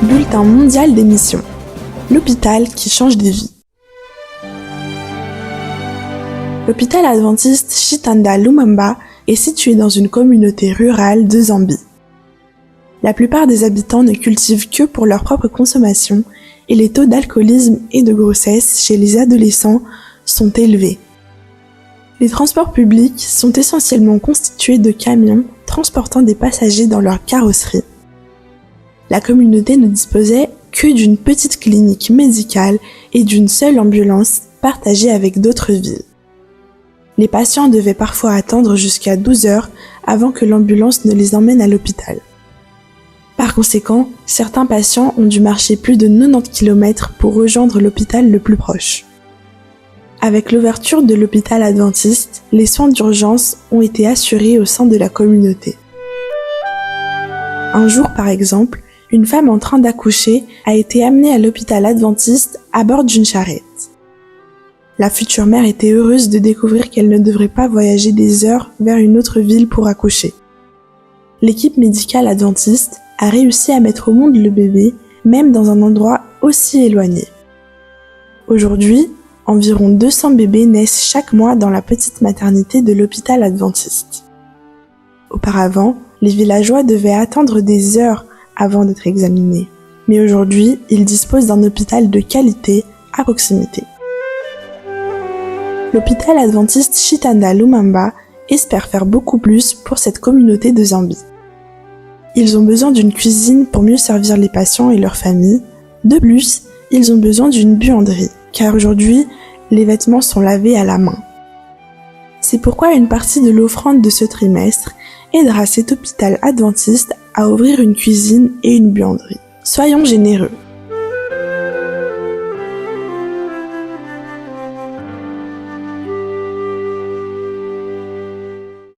bulletin mondial des missions. L'hôpital qui change des vies. L'hôpital adventiste Chitanda Lumumba est situé dans une communauté rurale de Zambie. La plupart des habitants ne cultivent que pour leur propre consommation et les taux d'alcoolisme et de grossesse chez les adolescents sont élevés. Les transports publics sont essentiellement constitués de camions transportant des passagers dans leur carrosserie. La communauté ne disposait que d'une petite clinique médicale et d'une seule ambulance partagée avec d'autres villes. Les patients devaient parfois attendre jusqu'à 12 heures avant que l'ambulance ne les emmène à l'hôpital. Par conséquent, certains patients ont dû marcher plus de 90 km pour rejoindre l'hôpital le plus proche. Avec l'ouverture de l'hôpital adventiste, les soins d'urgence ont été assurés au sein de la communauté. Un jour, par exemple, une femme en train d'accoucher a été amenée à l'hôpital adventiste à bord d'une charrette. La future mère était heureuse de découvrir qu'elle ne devrait pas voyager des heures vers une autre ville pour accoucher. L'équipe médicale adventiste a réussi à mettre au monde le bébé, même dans un endroit aussi éloigné. Aujourd'hui, environ 200 bébés naissent chaque mois dans la petite maternité de l'hôpital adventiste. Auparavant, les villageois devaient attendre des heures avant d'être examinés. Mais aujourd'hui, ils disposent d'un hôpital de qualité à proximité. L'hôpital adventiste Chitanda Lumumba espère faire beaucoup plus pour cette communauté de Zambie. Ils ont besoin d'une cuisine pour mieux servir les patients et leurs familles. De plus, ils ont besoin d'une buanderie, car aujourd'hui, les vêtements sont lavés à la main. C'est pourquoi une partie de l'offrande de ce trimestre aidera cet hôpital adventiste à ouvrir une cuisine et une buanderie. Soyons généreux.